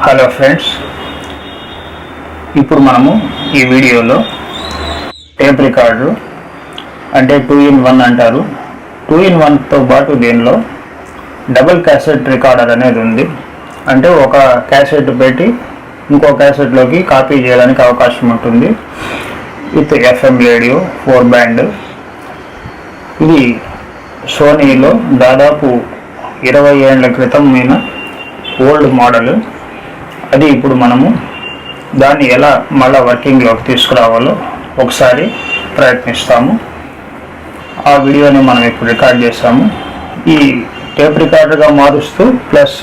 Hello friends, ఇప్పుడు మనము ఈ వీడియోలో టేప్ రికార్డర్ అంటే 2-in-1 అంటారు. 2-in-1తో పాటు దీనిలో డబుల్ క్యాసెట్ రికార్డర్ అనేది ఉంది. అంటే ఒక క్యాసెట్ పెట్టి ఇంకో క్యాసెట్లోకి కాపీ చేయడానికి అవకాశం ఉంటుంది. With FM radio 4 band. ఇది సోనీలో దాదాపు 20 ఏళ్ల క్రితం మీద ఓల్డ్ మోడల్. అది ఇప్పుడు మనము దాన్ని ఎలా మళ్ళీ వర్కింగ్లోకి తీసుకురావాలో ఒకసారి ప్రయత్నిస్తాము. ఆ వీడియోని మనం ఇప్పుడు రికార్డ్ చేస్తాము. ఈ టేప్ రికార్డర్గా మారుస్తూ ప్లస్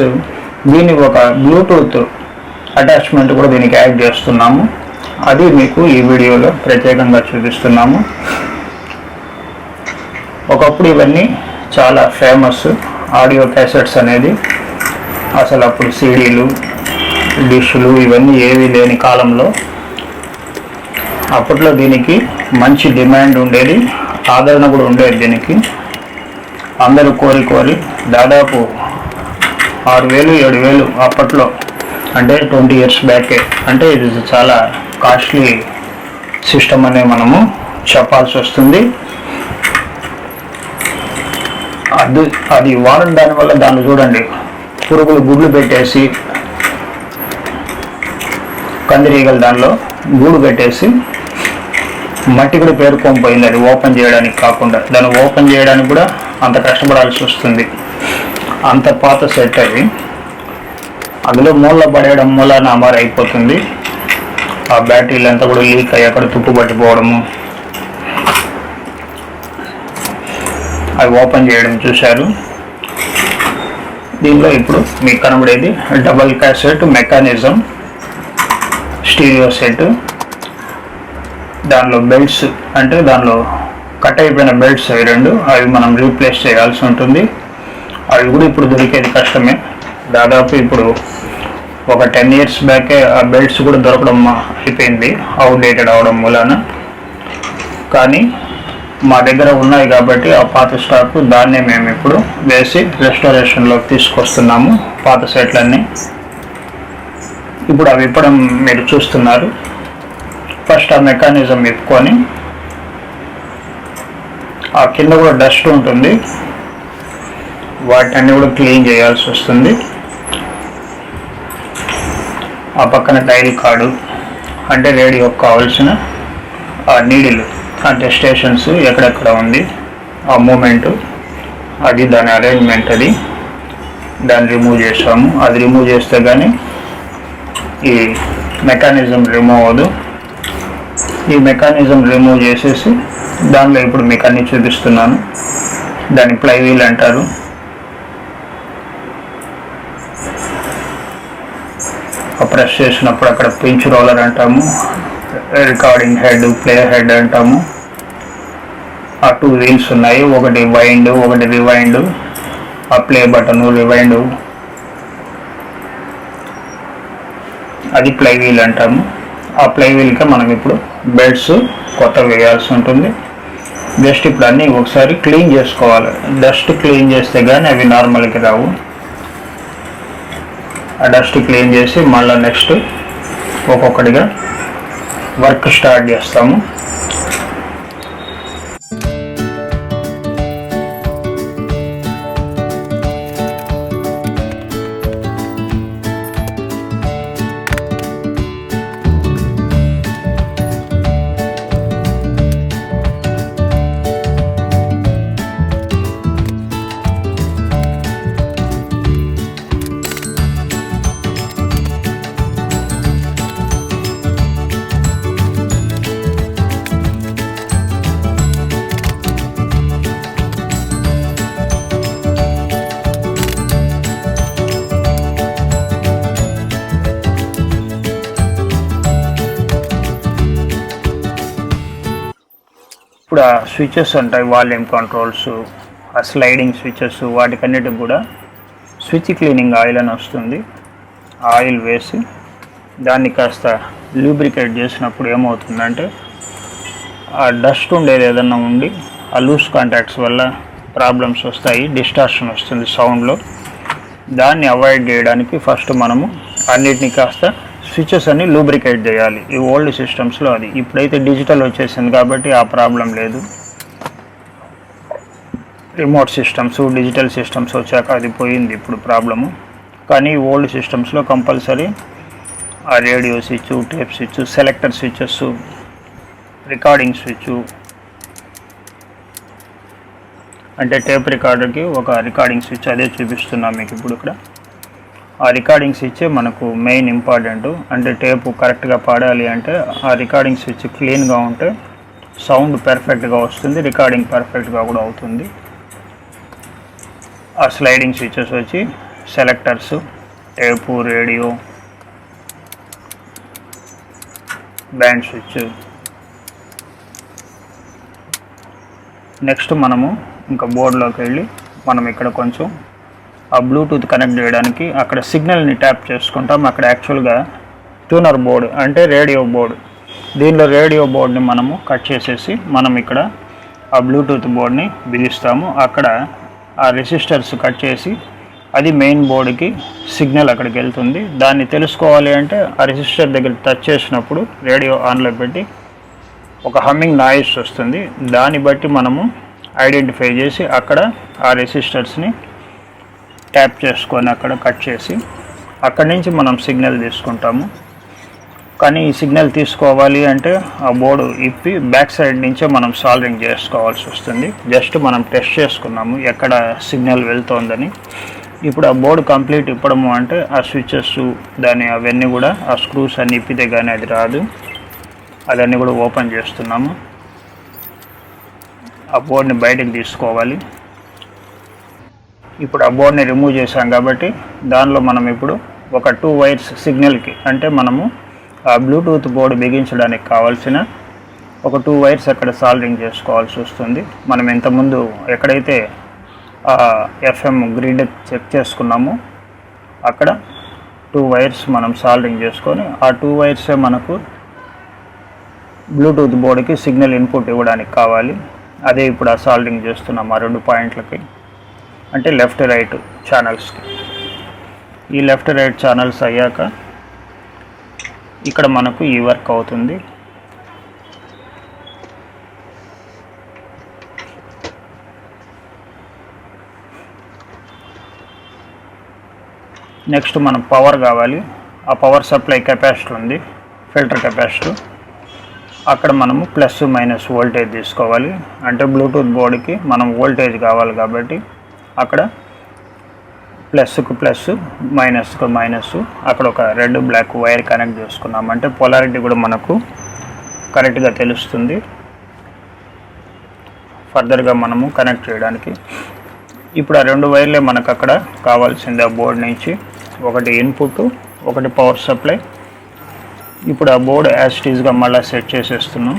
దీన్ని ఒక బ్లూటూత్ అటాచ్మెంట్ కూడా దీనికి యాడ్ చేస్తున్నాము. అది మీకు ఈ వీడియోలో ప్రత్యేకంగా చూపిస్తున్నాము. ఒకప్పుడు ఇవన్నీ చాలా ఫేమస్ ఆడియో క్యాసెట్స్ అనేది. అసలు అప్పుడు సీడీలు, డిష్లు ఇవన్నీ ఏవి లేని కాలంలో అప్పట్లో దీనికి మంచి డిమాండ్ ఉండేది, ఆదరణ కూడా ఉండేది. దీనికి అందరూ కోరి దాదాపు 6,000-7,000 అప్పట్లో, అంటే 20 years బ్యాకే. అంటే ఇది చాలా కాస్ట్లీ సిస్టమ్ అనే మనము చెప్పాల్సి వస్తుంది. అది వాడడం దానివల్ల దాన్ని చూడండి, పురుగులు గుడ్లు పెట్టేసి, కందిరీగలు దానిలో గూడు పెట్టేసి మట్టి కూడా పేరుకొని పోయింది. అది ఓపెన్ చేయడానికి కాకుండా దాన్ని ఓపెన్ చేయడానికి కూడా అంత కష్టపడాల్సి వస్తుంది. అంత పాత సెట్ అది. అందులో మూల పడేయడం మూలాన అమరు అయిపోతుంది. ఆ బ్యాటరీలు అంతా కూడా లీక్ అయ్యి అక్కడ తుప్పు పట్టిపోవడము. అవి ఓపెన్ చేయడం చూశారు. దీనిలో ఇప్పుడు మీకు కనబడేది double cassette mechanism stereo set. దానిలో బెల్ట్స్, అంటే దానిలో కట్ అయిపోయిన బెల్ట్స్ అవి 2, అవి మనం రీప్లేస్ చేయాల్సి ఉంటుంది. అవి కూడా ఇప్పుడు దొరికేది కష్టమే. దాదాపు ఇప్పుడు ఒక 10 years బ్యాకే ఆ బెల్ట్స్ కూడా దొరకడం అయిపోయింది, అవుట్డేటెడ్ అవడం మూలాన. కానీ మా దగ్గర ఉన్నాయి కాబట్టి ఆ పాత స్టాక్ దాన్నే మేము ఇప్పుడు వేసి రెస్టారేషన్లోకి తీసుకొస్తున్నాము. పాత సెట్లన్నీ ఇప్పుడు అవి విప్పడం మీరు చూస్తున్నారు. ఫస్ట్ ఆ మెకానిజం విప్పుకొని, ఆ కింద కూడా డస్ట్ ఉంటుంది, వాటిని కూడా క్లీన్ చేయాల్సి వస్తుంది. ఆ పక్కన టైల్ కార్డు, అంటే రేడియోకి కావాల్సిన ఆ నీడిలు, అంటే స్టేషన్స్ ఎక్కడెక్కడ ఉంది ఆ మూమెంటు, అది దాని అరేంజ్మెంట్. అది దాన్ని రిమూవ్ చేసాము. అది రిమూవ్ చేస్తే కానీ ఈ మెకానిజం రిమూవ్ అవ్వదు. ఈ మెకానిజం రిమూవ్ చేసేసి దానిలో ఇప్పుడు మీకు అన్నీ చూపిస్తున్నాను. దాన్ని ప్లైవీల్ అంటారు. ప్రెస్ చేసినప్పుడు అక్కడ పించ్ రోలర్ అంటాము, రికార్డింగ్ హెడ్, ప్లే హెడ్ అంటాము. ఆ 2 wheels ఉన్నాయి, ఒకటి వైండ్, ఒకటి రివైండ్. ఆ ప్లే బటను, రివైండ్, అది ప్లై వీల్ అంటాము. ఆ ప్లై వీల్కి మనం ఇప్పుడు బెల్ట్స్ కొత్త వేయాల్సి ఉంటుంది. జస్ట్ ఇప్పుడు అన్నీ ఒకసారి క్లీన్ చేసుకోవాలి. డస్ట్ క్లీన్ చేస్తే కానీ అవి నార్మల్కి రావు. ఆ డస్ట్ క్లీన్ చేసి మళ్ళీ నెక్స్ట్ ఒక్కొక్కటిగా వర్క్ స్టార్ట్ చేస్తాము. ఇప్పుడు ఆ స్విచెస్ ఉంటాయి, వాల్యూమ్ కంట్రోల్స్, ఆ స్లైడింగ్ స్విచెస్, వాటికన్నిటికి కూడా స్విచ్ క్లీనింగ్ ఆయిల్ అని వస్తుంది. ఆ ఆయిల్ వేసి దాన్ని కాస్త లూబ్రికేట్ చేసినప్పుడు ఏమవుతుందంటే ఆ డస్ట్ ఉండేది ఏదన్నా ఉండి ఆ లూజ్ కాంటాక్ట్స్ వల్ల ప్రాబ్లమ్స్ వస్తాయి, డిస్టార్షన్ వస్తుంది సౌండ్లో. దాన్ని అవాయిడ్ చేయడానికి ఫస్ట్ మనము అన్నిటినీ కాస్త స్విచెస్ అన్ని లూబ్రికేట్ చేయాలి. ఈ ఓల్డ్ సిస్టమ్స్లో అది. ఇప్పుడైతే డిజిటల్ వచ్చేసింది కాబట్టి ఆ ప్రాబ్లం లేదు. రిమోట్ సిస్టమ్స్, డిజిటల్ సిస్టమ్స్ వచ్చాక అది పోయింది ఇప్పుడు ప్రాబ్లము. కానీ ఓల్డ్ సిస్టమ్స్లో కంపల్సరీ ఆ radio switch, tape switch, selector switches, recording switch, అంటే టేప్ రికార్డర్కి ఒక రికార్డింగ్ స్విచ్, అదే చూపిస్తున్నాం మీకు ఇప్పుడు ఇక్కడ. ఆ రికార్డింగ్ స్విచ్ మనకు మెయిన్ ఇంపార్టెంట్. అంటే టేపు కరెక్ట్గా పాడాలి అంటే ఆ రికార్డింగ్ స్విచ్ క్లీన్గా ఉంటే సౌండ్ పర్ఫెక్ట్గా వస్తుంది, రికార్డింగ్ పర్ఫెక్ట్గా కూడా అవుతుంది. ఆ స్లైడింగ్ స్విచెస్ వచ్చి selectors, tape, radio, band switch. Next మనము ఇంకా బోర్డులోకి వెళ్ళి మనం ఇక్కడ కొంచెం ఆ బ్లూటూత్ కనెక్ట్ చేయడానికి అక్కడ సిగ్నల్ని ట్యాప్ చేసుకుంటాం. అక్కడ యాక్చువల్గా ట్యూనర్ బోర్డు అంటే రేడియో బోర్డు. దీనిలో రేడియో బోర్డుని మనము కట్ చేసేసి మనం ఇక్కడ ఆ బ్లూటూత్ బోర్డుని బిగిస్తాము. అక్కడ ఆ రెసిస్టర్స్ కట్ చేసి అది మెయిన్ బోర్డుకి సిగ్నల్ అక్కడికి వెళ్తుంది. దాన్ని తెలుసుకోవాలి అంటే ఆ రెసిస్టర్ దగ్గర టచ్ చేసినప్పుడు రేడియో ఆన్లో పెట్టి ఒక హమ్మింగ్ నాయిస్ వస్తుంది. దాన్ని బట్టి మనము ఐడెంటిఫై చేసి అక్కడ ఆ రెసిస్టర్స్ని ట్యాప్ చేసుకొని అక్కడ కట్ చేసి అక్కడి నుంచి మనం సిగ్నల్ తీసుకుంటాము. కానీ ఈ సిగ్నల్ తీసుకోవాలి అంటే ఆ బోర్డు ఇప్పి బ్యాక్ సైడ్ నుంచే మనం సాల్డరింగ్ చేసుకోవాల్సి వస్తుంది. జస్ట్ మనం టెస్ట్ చేసుకున్నాము ఎక్కడ సిగ్నల్ వెళ్తోందని. ఇప్పుడు ఆ బోర్డు కంప్లీట్ ఇప్పడము అంటే ఆ స్విచెస్ దాని అవన్నీ కూడా ఆ స్క్రూస్ అన్ని ఇప్పితే కానీ అది రాదు. అదన్నీ కూడా ఓపెన్ చేస్తున్నాము. ఆ బోర్డుని బయటకు తీసుకోవాలి. ఇప్పుడు ఆ బోర్డుని రిమూవ్ చేసాం కాబట్టి దానిలో మనం ఇప్పుడు ఒక 2 వైర్స్ సిగ్నల్కి, అంటే మనము ఆ బ్లూటూత్ బోర్డు బిగించడానికి కావాల్సిన ఒక 2 వైర్స్ అక్కడ సాల్డరింగ్ చేసుకోవాల్సి వస్తుంది. మనం ఇంతకుముందు ఎక్కడైతే ఎఫ్ఎం గ్రిడ్ చెక్ చేసుకున్నామో అక్కడ 2 వైర్స్ మనం సాల్డరింగ్ చేసుకొని ఆ 2 వైర్సే మనకు బ్లూటూత్ బోర్డుకి సిగ్నల్ ఇన్పుట్ ఇవ్వడానికి కావాలి. అదే ఇప్పుడు ఆ సాల్డరింగ్ చేస్తున్నాం ఆ 2 పాయింట్లకి, అంటే లెఫ్ట్ రైట్ ఛానల్స్కి. ఈ లెఫ్ట్ రైట్ ఛానల్స్ అయ్యాక ఇక్కడ మనకు ఈ వర్క్ అవుతుంది. నెక్స్ట్ మనం పవర్ కావాలి. ఆ పవర్ సప్లై కెపాసిటర్ ఉంది, ఫిల్టర్ కెపాసిటర్. అక్కడ మనము ప్లస్ మైనస్ వోల్టేజ్ తీసుకోవాలి. అంటే బ్లూటూత్ బోర్డుకి మనం వోల్టేజ్ కావాలి కాబట్టి అక్కడ ప్లస్కు ప్లస్, మైనస్కు మైనస్. అక్కడ ఒక రెడ్ బ్లాక్ వైర్ కనెక్ట్ చేసుకున్నాం అంటే పొలారిటీ కూడా మనకు కరెక్ట్గా తెలుస్తుంది ఫర్దర్గా మనము కనెక్ట్ చేయడానికి. ఇప్పుడు ఆ 2 వైర్లే మనకు అక్కడ కావాల్సింది. ఆ బోర్డు నుంచి ఒకటి ఇన్పుట్, ఒకటి పవర్ సప్లై. ఇప్పుడు ఆ బోర్డు యాజ్ ఇట్ ఈజ్గా మళ్ళీ సెట్ చేసేస్తున్నాం.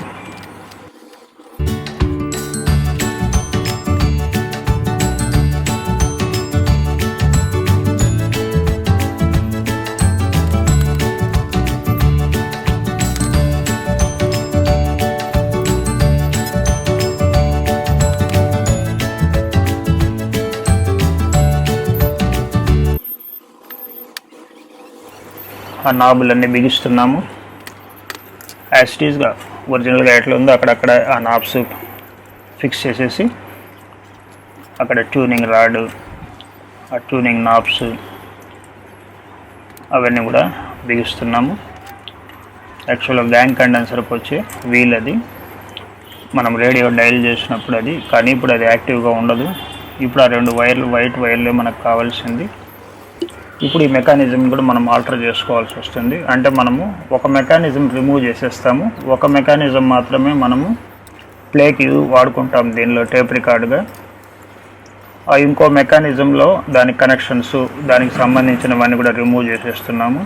ఆ నాబులన్నీ బిగిస్తున్నాము. యాజ్ ఇట్ ఈజ్గా ఒరిజినల్గా ఎట్లా ఉందో అక్కడక్కడ ఆ నాబ్స్ ఫిక్స్ చేసేసి అక్కడ ట్యూనింగ్ రాడ్, ఆ ట్యూనింగ్ నాబ్స్ అవన్నీ కూడా బిగిస్తున్నాము. యాక్చువల్గా గ్యాంగ్ కండెన్సర్కి వచ్చే వీల్ అది, మనం రేడియో డైల్ చేసినప్పుడు అది. కానీ ఇప్పుడు అది యాక్టివ్గా ఉండదు. ఇప్పుడు ఆ 2 వైర్లు, వైట్ వైర్లే మనకు కావాల్సింది. ఇప్పుడు ఈ మెకానిజం కూడా మనం ఆల్టర్ చేసుకోవాల్సి వస్తుంది. అంటే మనము ఒక మెకానిజం రిమూవ్ చేసేస్తాము, ఒక మెకానిజం మాత్రమే మనము ప్లేకి వాడుకుంటాం దీనిలో టేప్ రికార్డుగా. ఇంకో మెకానిజంలో దాని కనెక్షన్స్, దానికి సంబంధించినవన్నీ కూడా రిమూవ్ చేసేస్తున్నాము.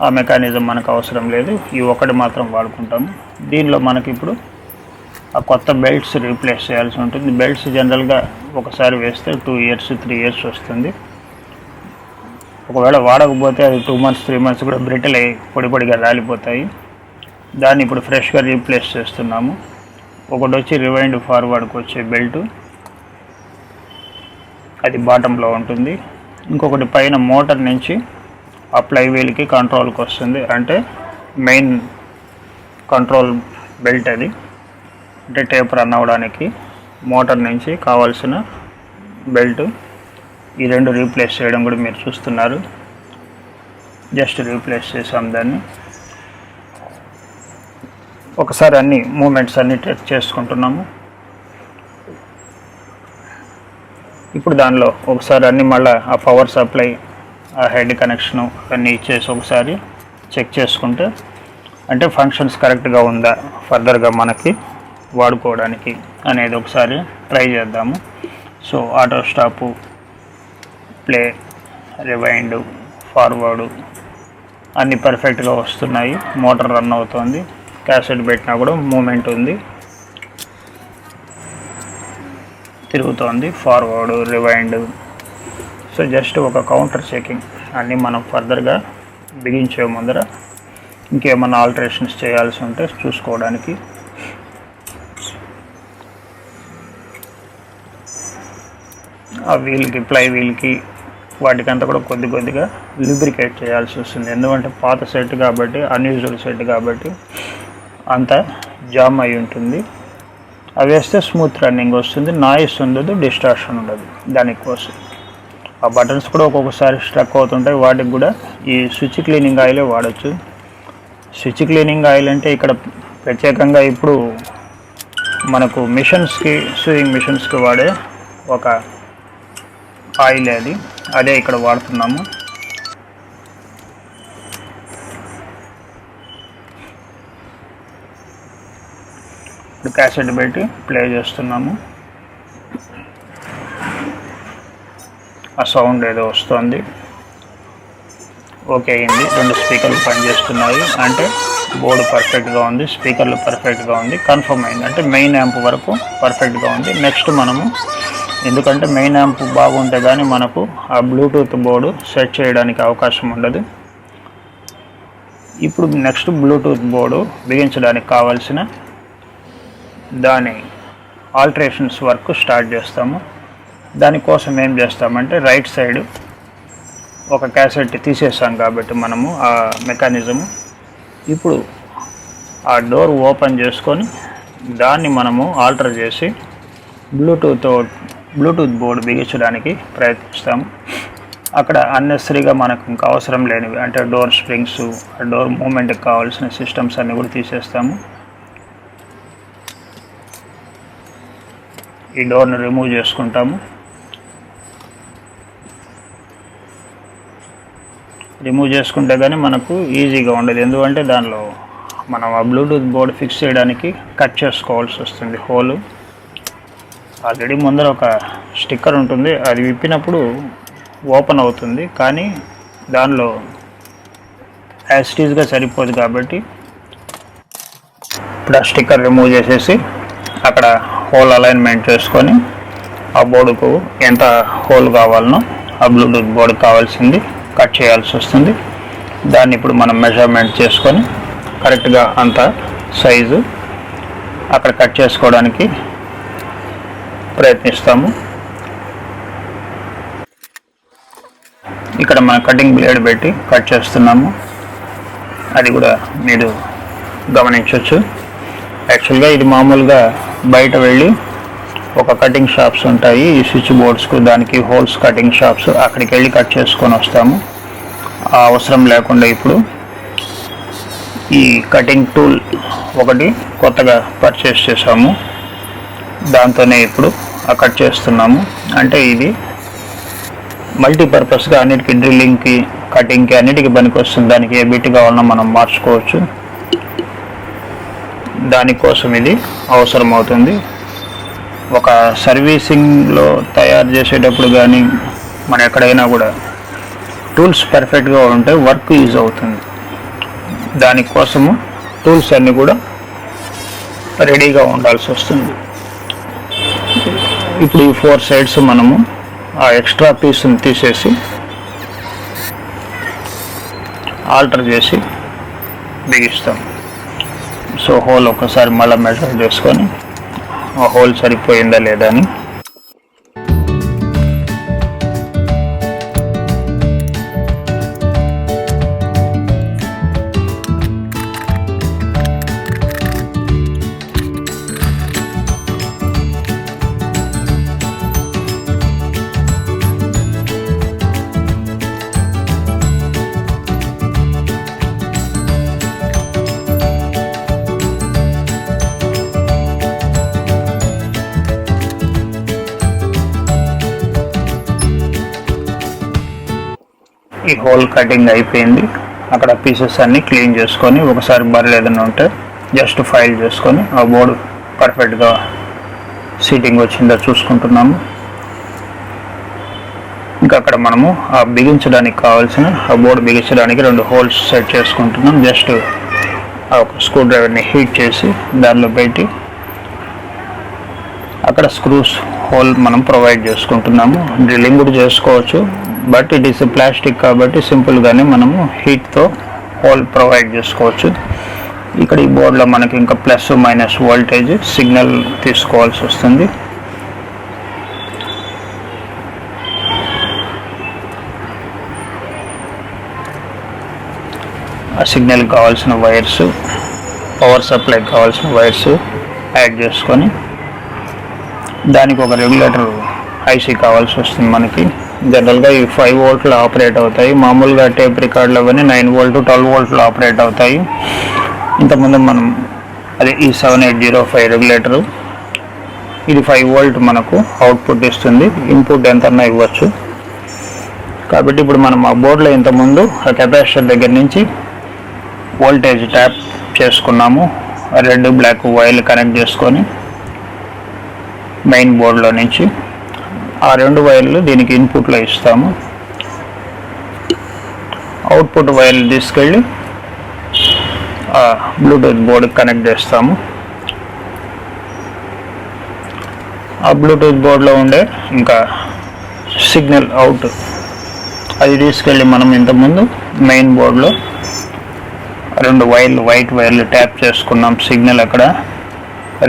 ఆ మెకానిజం మనకు అవసరం లేదు, ఈ ఒకటి మాత్రం వాడుకుంటాము. దీనిలో మనకి ఇప్పుడు ఆ కొత్త బెల్ట్స్ రీప్లేస్ చేయాల్సి ఉంటుంది. బెల్ట్స్ జనరల్గా ఒకసారి వేస్తే 2 ఇయర్స్ 3 ఇయర్స్ వస్తుంది. ఒకవేళ వాడకపోతే అది 2 months 3 months కూడా బ్రిటిల్ అయ్యి పొడిగా రాలిపోతాయి. దాన్ని ఇప్పుడు ఫ్రెష్గా రీప్లేస్ చేస్తున్నాము. ఒకటి వచ్చి రివైండ్ ఫార్వర్డ్కి వచ్చే బెల్ట్, అది బాటంలో ఉంటుంది. ఇంకొకటి పైన మోటార్ నుంచి ఆ ఫ్లై వీల్కి కంట్రోల్కి వస్తుంది, అంటే మెయిన్ కంట్రోల్ బెల్ట్ అది, అంటే టేప్ రన్ అవ్వడానికి మోటార్ నుంచి కావాల్సిన బెల్ట్. ఈ రెండు రీప్లేస్ చేయడం కూడా మీరు చూస్తున్నారు. జస్ట్ రీప్లేస్ చేసాం దాన్ని. ఒకసారి అన్ని మూమెంట్స్ అన్ని చెక్ చేసుకుంటున్నాము. ఇప్పుడు దానిలో ఒకసారి అన్ని మళ్ళీ ఆ పవర్ సప్లై, ఆ హెడ్ కనెక్షను అన్నీ ఇచ్చేసి ఒకసారి చెక్ చేసుకుంటే, అంటే ఫంక్షన్స్ కరెక్ట్గా ఉందా ఫర్దర్గా మనకి వాడుకోవడానికి అనేది ఒకసారి ట్రై చేద్దాము. So auto stop, play, rewind, forward అన్నీ పర్ఫెక్ట్గా వస్తున్నాయి. మోటార్ రన్ అవుతుంది. క్యాసెట్ పెట్టినా కూడా మూమెంట్ ఉంది, తిరుగుతోంది. Forward, rewind. సో జస్ట్ ఒక కౌంటర్ చెకింగ్. అన్నీ మనం ఫర్దర్గా బిగించే ముందర ఇంకేమన్నా ఆల్టరేషన్స్ చేయాల్సి ఉంటే చూసుకోవడానికి. ఆ వీల్కి, ఫ్లై వీల్కి వాటికంతా కూడా కొద్దిగా లూబ్రికేట్ చేయాల్సి వస్తుంది. ఎందుకంటే పాత సెట్ కాబట్టి, అన్యూజువల్ సెట్ కాబట్టి అంతా జామ్ అయి ఉంటుంది. అవి వేస్తే స్మూత్ రన్నింగ్ వస్తుంది, నాయిస్ ఉండదు, డిస్టార్షన్ ఉండదు దానికోసం. ఆ బటన్స్ కూడా ఒక్కొక్కసారి స్ట్రక్ అవుతుంటాయి. వాటికి కూడా ఈ స్విచ్ క్లీనింగ్ ఆయిలే వాడచ్చు. స్విచ్ క్లీనింగ్ ఆయిల్ అంటే ఇక్కడ ప్రత్యేకంగా ఇప్పుడు మనకు మిషన్స్కి, సూయింగ్ మిషన్స్కి వాడే ఒక ఆయిల్ అదే ఇక్కడ వాడుతున్నాము. ఇప్పుడు క్యాసెట్ పెట్టి ప్లే చేస్తున్నాము. ఆ సౌండ్ ఏదో వస్తుంది. ఓకే అయింది. రెండు స్పీకర్లు పనిచేస్తున్నాయి, అంటే బోర్డు పర్ఫెక్ట్గా ఉంది, స్పీకర్లు పర్ఫెక్ట్గా ఉంది, కన్ఫర్మ్ అయింది. అంటే మెయిన్ యాంప్ వరకు పర్ఫెక్ట్గా ఉంది. నెక్స్ట్ మనము, ఎందుకంటే మెయిన్ యాంప్ బాగుంటే కానీ మనకు ఆ బ్లూటూత్ బోర్డు సెట్ చేయడానికి అవకాశం ఉండదు. ఇప్పుడు నెక్స్ట్ బ్లూటూత్ బోర్డు బిగించడానికి కావాల్సిన దాని ఆల్టరేషన్స్ వర్క్ స్టార్ట్ చేస్తాము. దానికోసం ఏం చేస్తామంటే, రైట్ సైడ్ ఒక క్యాసెట్ తీసేసాం కాబట్టి మనము ఆ మెకానిజము, ఇప్పుడు ఆ డోర్ ఓపెన్ చేసుకొని దాన్ని మనము ఆల్టర్ చేసి బ్లూటూత్ బోర్డు బిగించడానికి ప్రయత్నిస్తాము. అక్కడ అన్నెసరీగా మనకు ఇంకా అవసరం లేనివి, అంటే డోర్ స్ప్రింగ్స్, డోర్ మూమెంట్కి కావాల్సిన సిస్టమ్స్ అన్నీ కూడా తీసేస్తాము. ఈ డోర్ని రిమూవ్ చేసుకుంటాము. రిమూవ్ చేసుకుంటే కానీ మనకు ఈజీగా ఉండదు. ఎందుకంటే దానిలో మనం ఆ బ్లూటూత్ బోర్డు ఫిక్స్ చేయడానికి కట్ చేసుకోవాల్సి వస్తుంది హోలు. ఆల్రెడీ ముందర ఒక స్టిక్కర్ ఉంటుంది, అది విప్పినప్పుడు ఓపెన్ అవుతుంది, కానీ దానిలో యాస్టీజ్గా సరిపోదు కాబట్టి ఇప్పుడు ఆ స్టిక్కర్ రిమూవ్ చేసేసి అక్కడ హోల్ అలైన్మెంట్ చేసుకొని ఆ బోర్డుకు ఎంత హోల్ కావాలనో ఆ బ్లూటూత్ బోర్డు కావాల్సింది కట్ చేయాల్సి వస్తుంది. దాన్ని ఇప్పుడు మనం మెజర్మెంట్ చేసుకొని కరెక్ట్గా అంత సైజు అక్కడ కట్ చేసుకోవడానికి ప్రయత్నిస్తాము. ఇక్కడ మన కటింగ్ బ్లేడ్ పెట్టి కట్ చేస్తున్నాము. అది కూడా మీరు గమనించవచ్చు. యాక్చువల్గా ఇది మామూలుగా బయట వెళ్ళి ఒక కటింగ్ షాప్స్ ఉంటాయి, ఈ స్విచ్ బోర్డ్స్కు దానికి హోల్స్ కటింగ్ షాప్స్, అక్కడికి వెళ్ళి కట్ చేసుకొని వస్తాము. ఆ అవసరం లేకుండా ఇప్పుడు ఈ కటింగ్ టూల్ ఒకటి కొత్తగా పర్చేస్ చేసాము. దాంతోనే ఇప్పుడు కట్ చేస్తున్నాము. అంటే ఇది మల్టీపర్పస్గా అన్నిటికీ, డ్రిల్లింగ్కి, కటింగ్కి అన్నిటికీ పనికి వస్తుంది. దానికి ఏ బిట్ కావాలన్నా మనం మార్చుకోవచ్చు. దానికోసం ఇది అవసరం అవుతుంది. ఒక సర్వీసింగ్లో తయారు చేసేటప్పుడు కానీ మనం ఎక్కడైనా కూడా టూల్స్ పర్ఫెక్ట్గా ఉంటే వర్క్ యూజ్ అవుతుంది. దానికోసము టూల్స్ అన్నీ కూడా రెడీగా ఉండాల్సి వస్తుంది. ఇప్పుడు ఈ 4 సైడ్స్ మనము ఆ ఎక్స్ట్రా పీస్ని తీసేసి ఆల్టర్ చేసి బిగిస్తాం. సో హోల్ ఒకసారి మళ్ళీ మెజర్ చేసుకొని ఆ హోల్ సరిపోయిందా లేదా అని ఈ హోల్ కటింగ్ అయిపోయింది. అక్కడ పీసెస్ అన్నీ క్లీన్ చేసుకొని ఒకసారి బర్రెలు ఏదైనా ఉంటే జస్ట్ ఫైల్ చేసుకొని ఆ బోర్డు పర్ఫెక్ట్గా సీటింగ్ వచ్చిందో చూసుకుంటున్నాము. ఇంకా అక్కడ మనము ఆ బిగించడానికి కావాల్సిన ఆ బోర్డు బిగించడానికి 2 హోల్స్ సెట్ చేసుకుంటున్నాం. జస్ట్ ఆ ఒక స్క్రూ డ్రైవర్ని హీట్ చేసి దానిలో పెట్టి అక్కడ స్క్రూస్ హోల్ మనం ప్రొవైడ్ చేసుకుంటున్నాము. డ్రిల్లింగ్ కూడా చేసుకోవచ్చు, బట్ ఇట్ ఈస్ ప్లాస్టిక్ కాబట్టి సింపుల్గానే మనము హీట్తో హోల్ ప్రొవైడ్ చేసుకోవచ్చు. ఇక్కడ ఈ బోర్డులో మనకి ఇంకా ప్లస్ మైనస్ వోల్టేజ్ సిగ్నల్ తీసుకోవాల్సి వస్తుంది. ఆ సిగ్నల్ కావాల్సిన వైర్స్, పవర్ సప్లై కావాల్సిన వైర్స్ యాడ్ చేసుకొని దానికి ఒక రెగ్యులేటర్ ఐసీ కావాల్సి వస్తుంది మనకి. జనరల్గా ఇవి 5 వోల్ట్లు ఆపరేట్ అవుతాయి. మామూలుగా టేప్ రికార్డులు అవన్నీ 9 వోల్ట్ 12 వోల్ట్లు ఆపరేట్ అవుతాయి. ఇంతకుముందు మనం అదే ఈ 7805 రెగ్యులేటరు, ఇది 5 వోల్ట్ మనకు అవుట్పుట్ ఇస్తుంది. ఇన్పుట్ ఎంతన్నా ఇవ్వచ్చు. కాబట్టి ఇప్పుడు మనం ఆ బోర్డులో ఇంతకుముందు ఆ కెపాసిటర్ దగ్గర నుంచి వోల్టేజ్ ట్యాప్ చేసుకున్నాము. రెడ్ బ్లాక్ వైర్లు కనెక్ట్ చేసుకొని మెయిన్ బోర్డులో నుంచి ఆ 2 వైర్లు దీనికి ఇన్పుట్లో ఇస్తాము. అవుట్పుట్ వైర్లు తీసుకెళ్ళి ఆ బ్లూటూత్ బోర్డుకి కనెక్ట్ చేస్తాము. ఆ బ్లూటూత్ బోర్డులో ఉండే ఇంకా సిగ్నల్ అవుట్ అది తీసుకెళ్ళి మనం ఇంతకుముందు మెయిన్ బోర్డులో 2 వైర్లు వైట్ వైర్లు ట్యాప్ చేసుకున్నాం. సిగ్నల్ అక్కడ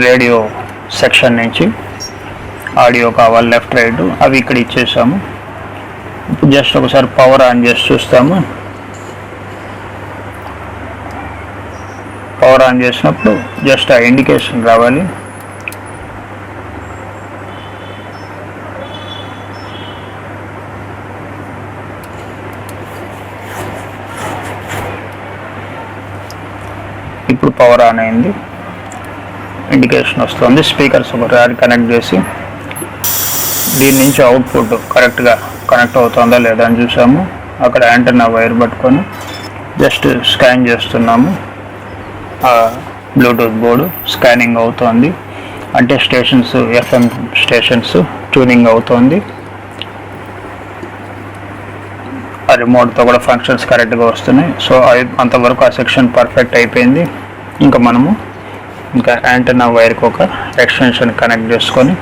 రేడియో సెక్షన్ నుంచి ఆడియో కావాలి లెఫ్ట్ రైట్ అవి ఇక్కడ ఇచ్చేసాము. ఇప్పుడు జస్ట్ ఒకసారి పవర్ ఆన్ చేసి చూస్తాము. పవర్ ఆన్ చేసినప్పుడు జస్ట్ ఆ ఇండికేషన్ రావాలి. ఇప్పుడు పవర్ ఆన్ అయింది, ఇండికేషన్ వస్తుంది. స్పీకర్స్ ఒకసారి కనెక్ట్ చేసి దీని నుంచి అవుట్పుట్ కరెక్ట్గా కనెక్ట్ అవుతుందా లేదా అని చూసాము. అక్కడ యాంటెన్నా వైర్ పట్టుకొని జస్ట్ స్కాన్ చేస్తున్నాము. ఆ బ్లూటూత్ బోర్డు స్కానింగ్ అవుతోంది, అంటే స్టేషన్స్ FM స్టేషన్స్ ట్యూనింగ్ అవుతోంది. ఆ రిమోట్తో కూడా ఫంక్షన్స్ కరెక్ట్గా వస్తున్నాయి. సో అంతవరకు ఆ సెక్షన్ పర్ఫెక్ట్ అయిపోయింది. ఇంకా మనము ఇంకా యాంటెన్నా వైర్కి ఒక ఎక్స్టెన్షన్ కనెక్ట్ చేసుకొని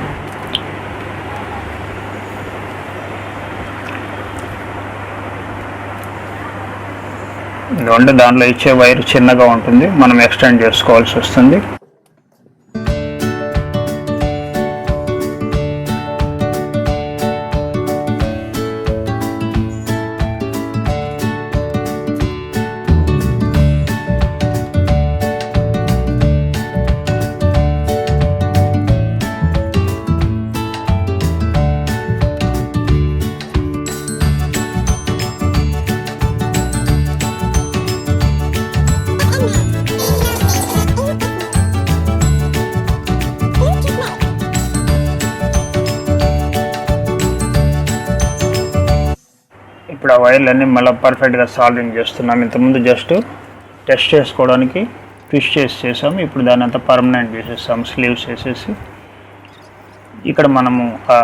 ఎందుకంటే దానిలో ఇచ్చే వైర్ చిన్నగా ఉంటుంది, మనం ఎక్స్టెండ్ చేసుకోవాల్సి వస్తుంది. ఇప్పుడు ఆ వైర్లన్నీ మళ్ళీ పర్ఫెక్ట్గా సాల్వింగ్ చేస్తున్నాం. ఇంతకుముందు జస్ట్ టెస్ట్ చేసుకోవడానికి ట్విస్ట్ చేసాము. ఇప్పుడు దాన్ని అంతా పర్మనెంట్ చేసేసాము, స్లీవ్స్ వేసేసి. ఇక్కడ మనము ఆ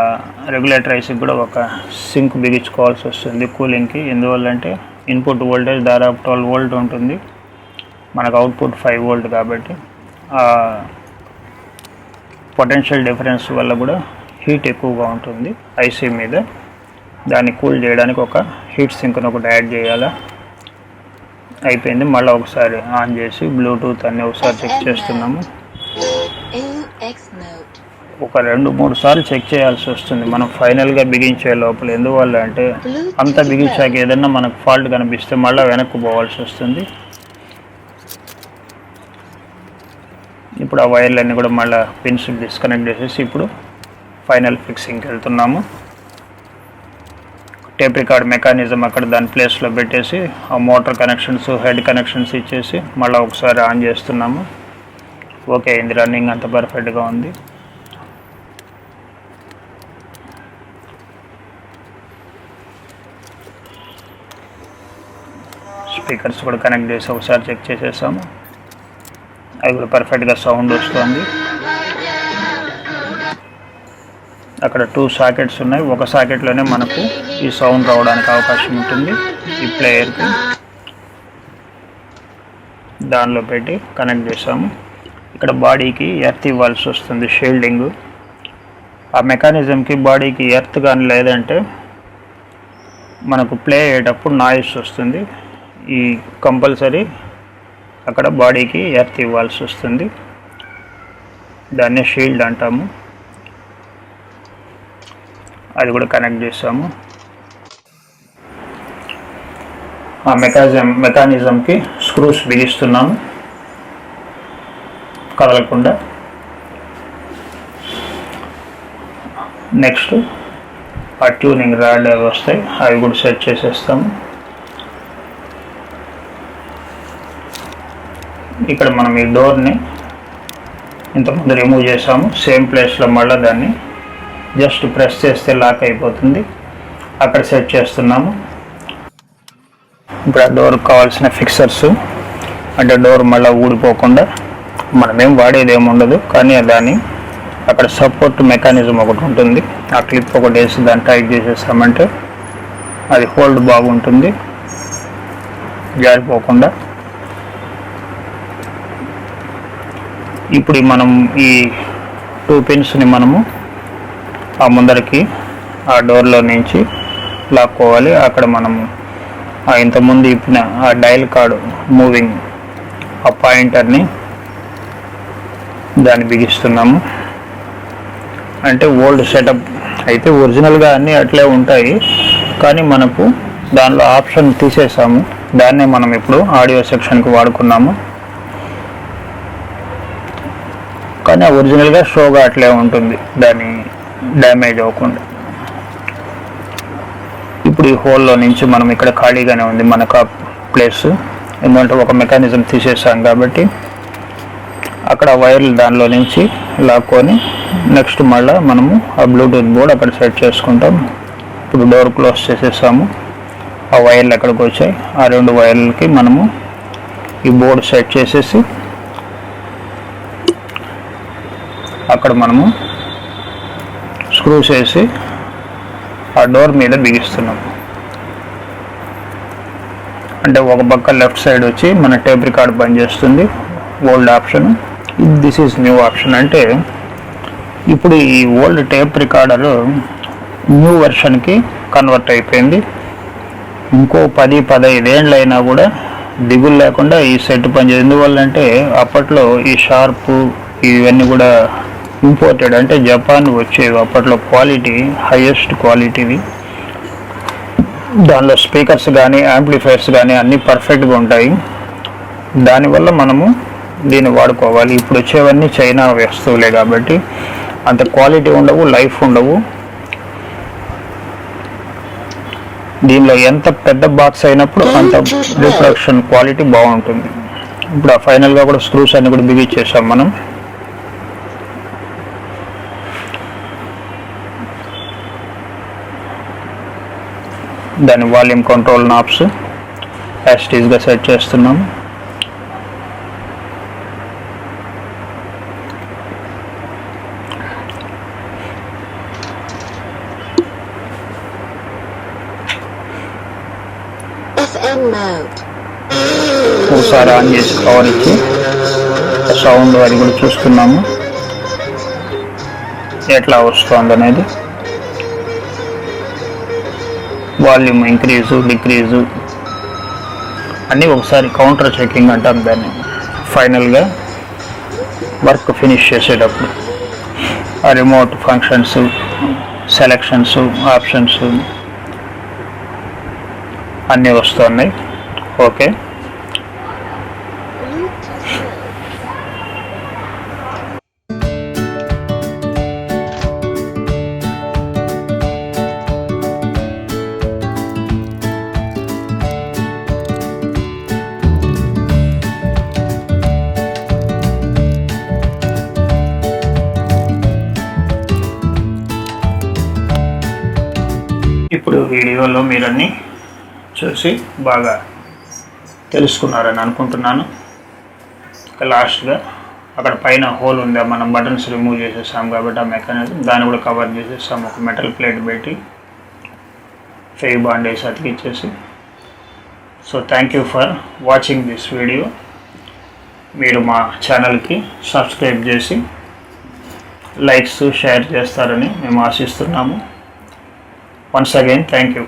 రెగ్యులేటర్ ఐసీకి కూడా ఒక సింక్ బిగించుకోవాల్సి వస్తుంది కూలింగ్కి. ఎందువల్లంటే ఇన్పుట్ వోల్టేజ్ దాదాపు 12 వోల్ట్ ఉంటుంది, మనకు అవుట్పుట్ 5 వోల్ట్ కాబట్టి పొటెన్షియల్ డిఫరెన్స్ వల్ల కూడా హీట్ ఎక్కువగా ఉంటుంది ఐసీ మీద. దాన్ని కూల్ చేయడానికి ఒక హీట్ సింక్ను ఒకటి యాడ్ చేయాలా. అయిపోయింది. మళ్ళీ ఒకసారి ఆన్ చేసి బ్లూటూత్ అన్నీ ఒకసారి చెక్ చేస్తున్నాము. ఒక 2-3 సార్లు చెక్ చేయాల్సి వస్తుంది మనం ఫైనల్గా బిగించే లోపల. ఎందువల్ల అంటే అంత బిగించాక ఏదన్నా మనకు ఫాల్ట్ కనిపిస్తే మళ్ళీ వెనక్కు పోవాల్సి వస్తుంది. ఇప్పుడు ఆ వైర్లన్నీ కూడా మళ్ళీ పిన్స్ డిస్కనెక్ట్ చేసేసి ఇప్పుడు ఫైనల్ ఫిక్సింగ్కి వెళ్తున్నాము. టేప్ రికార్డ్ మెకానిజం అక్కడ దాని ప్లేస్లో పెట్టేసి ఆ మోటార్ కనెక్షన్స్ హెడ్ కనెక్షన్స్ ఇచ్చేసి మళ్ళీ ఒకసారి ఆన్ చేస్తున్నాము. ఓకే అయింది, రన్నింగ్ అంత పర్ఫెక్ట్గా ఉంది. స్పీకర్స్ కూడా కనెక్ట్ చేసి ఒకసారి చెక్ చేసేసాము. అవి కూడా పర్ఫెక్ట్గా సౌండ్ వస్తుంది. అక్కడ 2 సాకెట్స్ ఉన్నాయి. ఒక సాకెట్లోనే మనకు ఈ సౌండ్ రావడానికి అవకాశం ఉంటుంది. ఈ ప్లేయర్కి దానిలో పెట్టి కనెక్ట్ చేసాము. ఇక్కడ బాడీకి ఎర్త్ ఇవ్వాల్సి వస్తుంది, షీల్డింగ్. ఆ మెకానిజంకి బాడీకి ఎర్త్ కానీ లేదంటే మనకు ప్లే అయ్యేటప్పుడు నాయిస్ వస్తుంది. ఈ కంపల్సరీ అక్కడ బాడీకి ఎర్త్ ఇవ్వాల్సి వస్తుంది. దాన్నే షీల్డ్ అంటాము. అది కూడా కనెక్ట్ చేసాము. ఆ మెకానిజంకి స్క్రూస్ బిగిస్తున్నాము కదలకుండా. నెక్స్ట్ ఆ ట్యూనింగ్ రాడ్ అవి వస్తాయి, అవి కూడా సెట్ చేసేస్తాము. ఇక్కడ మనం ఈ డోర్ని ఇంతకుముందు రిమూవ్ చేసాము. సేమ్ ప్లేస్లో మళ్ళీ దాన్ని జస్ట్ ప్రెస్ చేస్తే లాక్ అయిపోతుంది. అక్కడ సెట్ చేస్తున్నాము. ఇప్పుడు ఆ డోర్కి కావాల్సిన ఫిక్సర్స్, అంటే డోర్ మళ్ళీ ఊడిపోకుండా మనమేం వాడేది ఏమి ఉండదు, కానీ దాన్ని అక్కడ సపోర్ట్ మెకానిజం ఒకటి ఉంటుంది. ఆ క్లిప్ ఒకటి వేసి దాన్ని టైట్ చేసేసామంటే అది హోల్డ్ బాగుంటుంది, జారిపోకుండా. ఇప్పుడు మనం ఈ 2 పిన్స్ని మనము ఆ ముందరికి ఆ డోర్లో నుంచి లాక్కోవాలి. అక్కడ మనము ఇంతకుముందు ఇప్పిన ఆ డయల్ కార్డు మూవింగ్ ఆ పాయింటర్ని దాన్ని బిగిస్తున్నాము. అంటే ఓల్డ్ సెటప్ అయితే ఒరిజినల్గా అన్నీ అట్లే ఉంటాయి, కానీ మనకు దానిలో ఆప్షన్ తీసేసాము. దాన్నే మనం ఇప్పుడు ఆడియో సెక్షన్కి వాడుకున్నాము. కానీ ఒరిజినల్గా షోగా అట్లే ఉంటుంది, దాన్ని డ్యామేజ్ అవ్వకుండా. ఇప్పుడు ఈ హోల్లో నుంచి మనం ఇక్కడ ఖాళీగానే ఉంది మనకు ఆ ప్లేస్, ఎందుకంటే ఒక మెకానిజం తీసేసాం కాబట్టి. అక్కడ వైర్లు దానిలో నుంచి లాక్కొని నెక్స్ట్ మళ్ళీ మనము ఆ బ్లూటూత్ బోర్డ్ అక్కడ సెట్ చేసుకుంటాం. ఇప్పుడు డోర్ క్లోజ్ చేసేసాము. ఆ వైర్లు ఎక్కడికి వచ్చాయి, ఆ 2 వైర్లకి మనము ఈ బోర్డు సెట్ చేసేసి అక్కడ మనము స్క్రూస్ వేసి ఆ డోర్ మీద బిగిస్తున్నాం. అంటే ఒక పక్క లెఫ్ట్ సైడ్ వచ్చి మన టేప్ రికార్డ్ పనిచేస్తుంది, old option. This is new option. అంటే ఇప్పుడు ఈ ఓల్డ్ టేప్ రికార్డర్ న్యూ వెర్షన్కి కన్వర్ట్ అయిపోయింది. ఇంకో 10-15 ఏళ్ళు అయినా కూడా దిగులు లేకుండా ఈ సెట్ పనిచేది. ఎందువల్లంటే అప్పట్లో ఈ షార్ప్ ఇవన్నీ కూడా ఇంపోర్టెడ్, అంటే జపాన్ వచ్చేవి అప్పట్లో, క్వాలిటీ హైయెస్ట్ క్వాలిటీవి. దానిలో స్పీకర్స్ కానీ యాంప్లిఫైర్స్ కానీ అన్నీ పర్ఫెక్ట్గా ఉంటాయి. దానివల్ల మనము దీన్ని వాడుకోవాలి. ఇప్పుడు వచ్చేవన్నీ చైనా వస్తువులే కాబట్టి అంత క్వాలిటీ ఉండవు, లైఫ్ ఉండవు. దీనిలో ఎంత పెద్ద బాక్స్ అయినప్పుడు అంత రిప్రొడక్షన్ క్వాలిటీ బాగుంటుంది. ఇప్పుడు ఆ ఫైనల్గా కూడా స్క్రూస్ అన్ని కూడా బిగిచ్చేసాం మనం. దాని వాల్యూమ్ కంట్రోల్ నాబ్స్ యాస్టీస్గా సెట్ చేస్తున్నాము. ఒకసారి ఆన్ చేసి పవర్ ఇచ్చి సౌండ్ అది కూడా చూస్తున్నాము ఎట్లా వస్తుంది అనేది. వాల్యూమ్ ఇంక్రీజు డిక్రీజు అన్నీ ఒకసారి కౌంటర్ చెకింగ్ అంటాం దాన్ని. ఫైనల్గా వర్క్ ఫినిష్ చేసేటప్పుడు ఆ రిమోట్ ఫంక్షన్స్, సెలెక్షన్స్, ఆప్షన్స్ అన్నీ వస్తున్నాయి. ఓకే, ఇప్పుడు వీడియోలో మీరన్నీ చూసి బాగా తెలుసుకున్నారని అనుకుంటున్నాను. లాస్ట్గా అక్కడ పైన హోల్ ఉంది, మనం బటన్స్ రిమూవ్ చేసేసాం కాబట్టి ఆ మెకానిజం దాన్ని కూడా కవర్ చేసేసాం. ఒక మెటల్ ప్లేట్ పెట్టి ఫెవి బాండ్ వేసి అతికిచ్చేసి. So thank you for watching this video. మీరు మా ఛానల్కి సబ్స్క్రైబ్ చేసి లైక్స్ షేర్ చేస్తారని మేము ఆశిస్తున్నాము. Once again thank you.